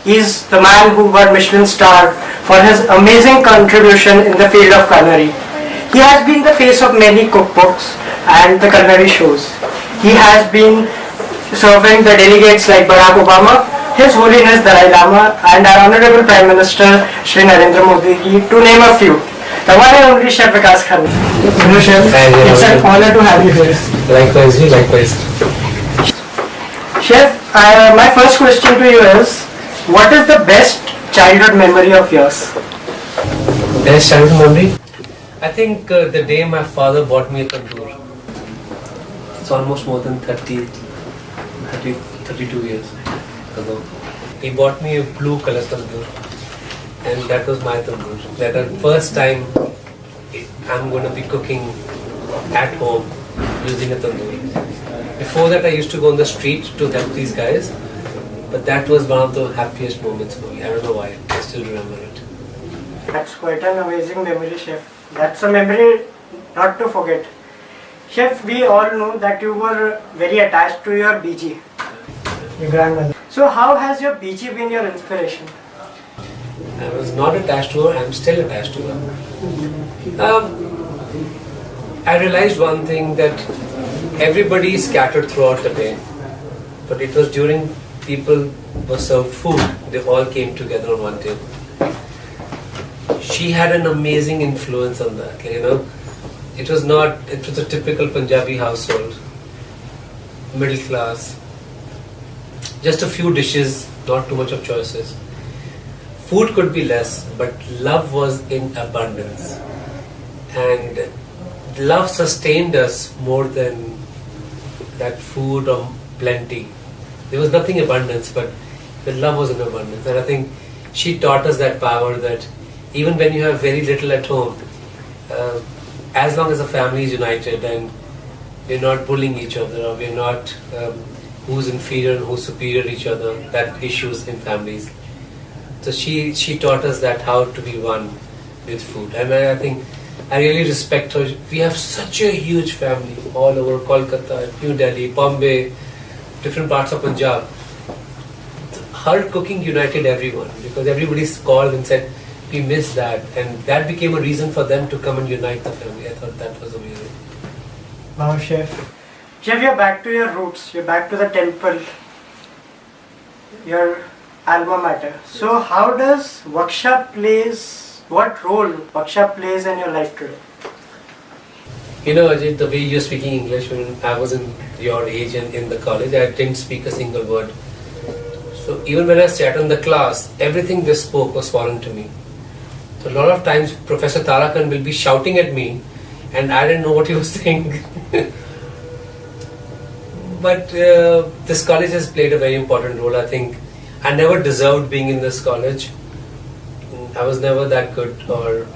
He's the man who got Michelin star for his amazing contribution in the field of culinary. He has been the face of many cookbooks and the culinary shows. He has been serving the delegates like Barack Obama, His Holiness Dalai Lama, and our Honorable Prime Minister Shri Narendra Modi, to name a few. The one and only Chef Vikas Khanna. Hello Chef, it's an honor to have you here. Likewise, likewise. Chef, my first question to you is, what is the best childhood memory of yours? Best childhood memory? I think the day my father bought me a tandoor. It's almost more than 32 years ago. He bought me a blue color tandoor, and that was my tandoor. That was the first time I'm going to be cooking at home using a tandoor. Before that I used to go on the street to help these guys, but that was one of the happiest moments for me. I don't know why, I still remember it. That's quite an amazing memory, Chef. That's a memory not to forget. Chef, we all know that you were very attached to your BG, your grandmother. So how has your BG been your inspiration? I was not attached to her, I am still attached to her. I realized one thing, that everybody is scattered throughout the day, but it was during people were served food, they all came together on one table. She had an amazing influence on that, you know. It was a typical Punjabi household, middle class, just a few dishes, not too much of choices. Food could be less, but love was in abundance, and love sustained us more than that food or plenty. There was nothing abundance, but the love was in abundance, and I think she taught us that power, that even when you have very little at home, as long as the family is united and we're not bullying each other, or we're not who's inferior and who's superior to each other, that issues in families. So she taught us that how to be one with food, and I think I really respect her. We have such a huge family all over Kolkata, New Delhi, Bombay, different parts of Punjab. Her cooking united everyone, because everybody called and said, we miss that, and that became a reason for them to come and unite the family. I thought that was amazing. Wow, Chef. Chef, you're back to your roots, you're back to the temple, your alma mater. So how does WGSHA what role WGSHA plays in your life today? You know, Ajay, the way you're speaking English, when I was in your age and in the college, I didn't speak a single word. So even when I sat in the class, everything they spoke was foreign to me. So a lot of times Professor Tarakan will be shouting at me and I didn't know what he was saying. But this college has played a very important role. I think I never deserved being in this college. I was never that good, or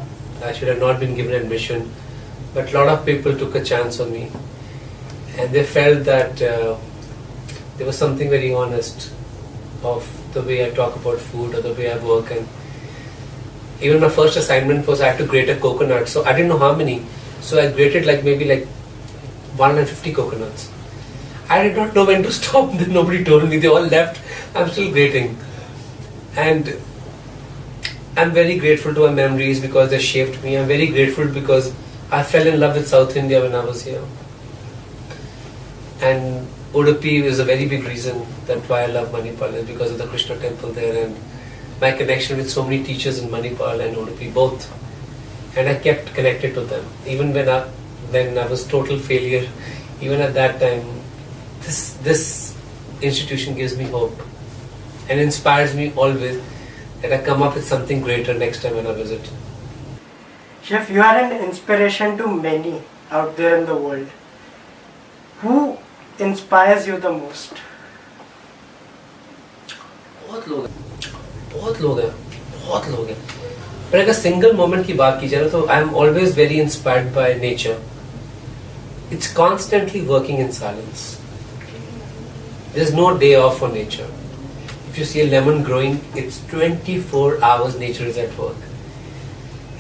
I should have not been given admission. But a lot of people took a chance on me, and they felt that there was something very honest of the way I talk about food or the way I work. And even my first assignment was I had to grate a coconut, so I didn't know how many, so I grated maybe 150 coconuts. I did not know when to stop. Nobody told me, they all left. I'm still grating, and I'm very grateful to my memories because they shaped me. I'm very grateful because I fell in love with South India when I was here, and Udupi is a very big reason that why I love Manipal, is because of the Krishna temple there and my connection with so many teachers in Manipal and Udupi both, and I kept connected to them even when I was total failure. Even at that time, this institution gives me hope and inspires me always that I come up with something greater next time when I visit. Chef, you are an inspiration to many out there in the world. Who inspires you the most? बहुत लोग हैं. पर अगर single moment की बात की जाए तो I am always very inspired by nature. It's constantly working in silence. There's no day off for nature. If you see a lemon growing, it's 24 hours nature is at work.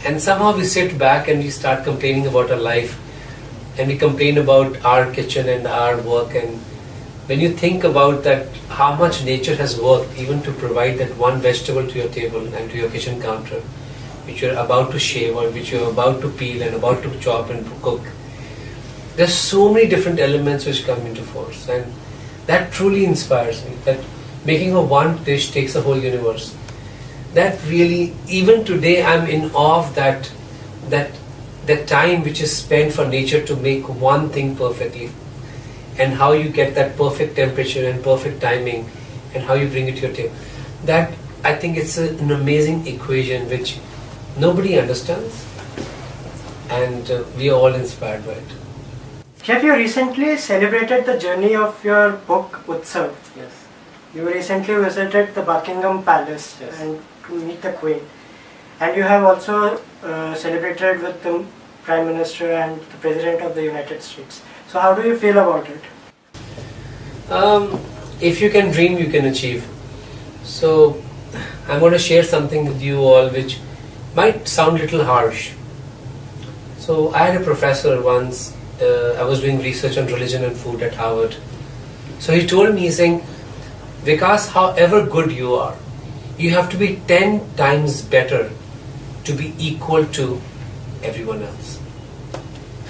And somehow we sit back and we start complaining about our life, and we complain about our kitchen and our work, and when you think about that, how much nature has worked even to provide that one vegetable to your table and to your kitchen counter, which you're about to shave or which you're about to peel and about to chop and cook. There's so many different elements which come into force, and that truly inspires me, that making a one dish takes a whole universe. That really, even today, I'm in awe of that time which is spent for nature to make one thing perfectly, and how you get that perfect temperature and perfect timing, and how you bring it to your table. That, I think it's an amazing equation which nobody understands, and we are all inspired by it. Chef, you recently celebrated the journey of your book UTSAV. Yes. You recently visited the Buckingham Palace Yes. and to meet the Queen. And you have also celebrated with the Prime Minister and the President of the United States. So how do you feel about it? If you can dream, you can achieve. So I'm going to share something with you all which might sound a little harsh. So I had a professor once, I was doing research on religion and food at Harvard. So he told me, he's saying, Vikas, however good you are, you have to be 10 times better to be equal to everyone else.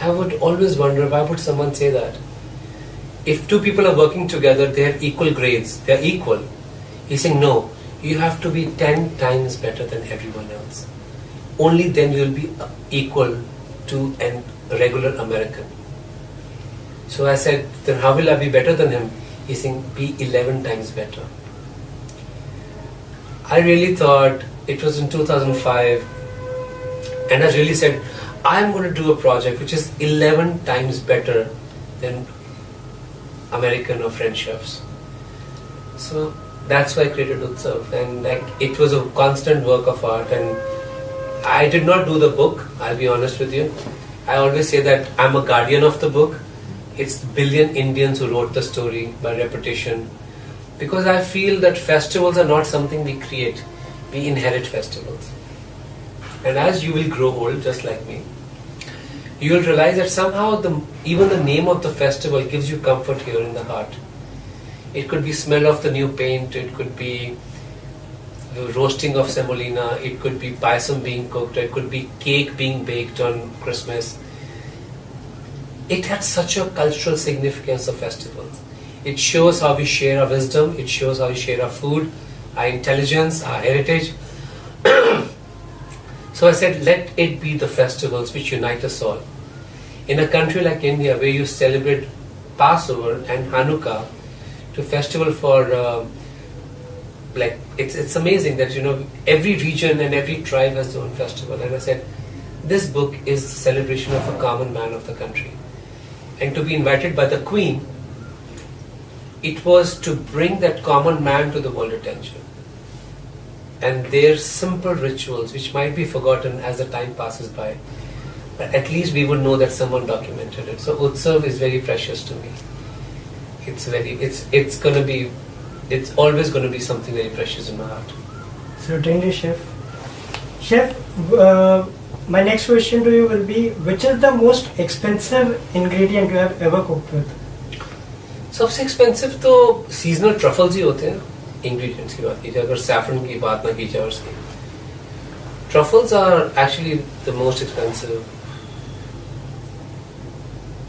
I would always wonder, why would someone say that? If two people are working together, they have equal grades, they are equal. He's saying, no, you have to be 10 times better than everyone else. Only then you will be equal to a regular American. So I said, then how will I be better than him? He's saying, be 11 times better. I really thought, it was in 2005, and I really said, I'm going to do a project which is 11 times better than American or French chefs. So that's why I created UTSAV, and it was a constant work of art. And I did not do the book, I'll be honest with you. I always say that I'm a guardian of the book. It's the billion Indians who wrote the story by repetition. Because I feel that festivals are not something we create, we inherit festivals. And as you will grow old, just like me, you will realize that somehow even the name of the festival gives you comfort here in the heart. It could be smell of the new paint, it could be the roasting of semolina, it could be payasam being cooked, it could be cake being baked on Christmas. It had such a cultural significance of festivals. It shows how we share our wisdom, it shows how we share our food, our intelligence, our heritage. So I said, let it be the festivals which unite us all. In a country like India, where you celebrate Passover and Hanukkah, to festival for it's amazing that every region and every tribe has their own festival. And I said, this book is the celebration of a common man of the country. And to be invited by the Queen, it was to bring that common man to the world attention. And their simple rituals, which might be forgotten as the time passes by, but at least we would know that someone documented it. So UTSAV is very precious to me. It's always going to be something very precious in my heart. Certainly, Chef. Chef, my next question to you will be, which is the most expensive ingredient you have ever cooked with? सबसे expensive तो seasonal truffles ही होते हैं. Ingredients की बात की जाए, अगर saffron की बात ना की जाए उसकी. Truffles are actually the most expensive.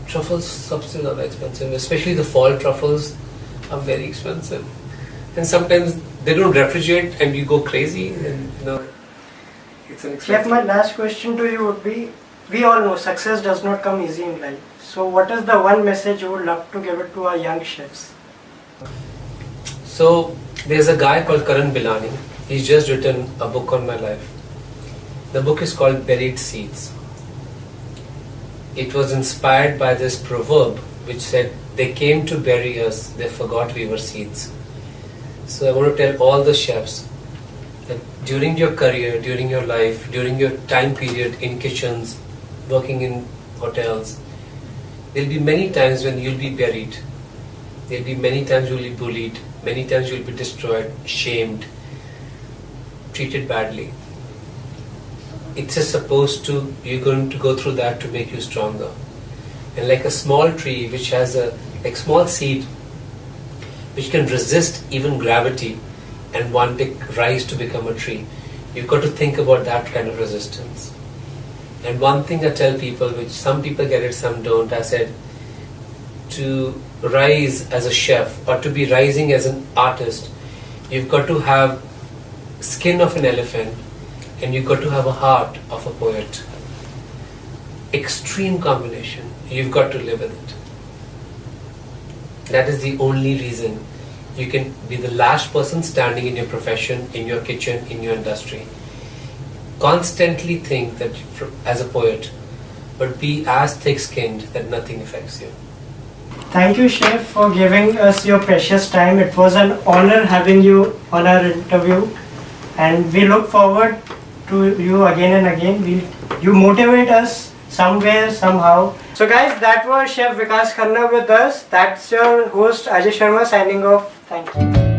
Truffles सबसे ज़्यादा expensive, especially the fall truffles are very expensive. And sometimes they don't refrigerate and you go crazy, and it's an expensive. Chef, my last question to you would be, we all know success does not come easy in life. So what is the one message you would love to give it to our young chefs? So there's a guy called Karan Bilani. He's just written a book on my life. The book is called Buried Seeds. It was inspired by this proverb which said, they came to bury us, they forgot we were seeds. So I want to tell all the chefs that during your career, during your life, during your time period in kitchens, working in hotels, there will be many times when you'll be buried. There will be many times you'll be bullied, many times you'll be destroyed, shamed, treated badly. It's just supposed to, you're going to go through that to make you stronger. And like a small tree which has a small seed which can resist even gravity and one day rise to become a tree. You've got to think about that kind of resistance. And one thing I tell people, which some people get it, some don't, I said, to rise as a chef or to be rising as an artist, you've got to have skin of an elephant and you've got to have a heart of a poet. Extreme combination. You've got to live with it. That is the only reason you can be the last person standing in your profession, in your kitchen, in your industry. Constantly think that as a poet, but be as thick-skinned that nothing affects you. Thank you, Chef, for giving us your precious time. It was an honor having you on our interview, and we look forward to you again and again. You motivate us somewhere, somehow. So guys, that was Chef Vikas Khanna with us. That's your host Ajay Sharma signing off. Thank you.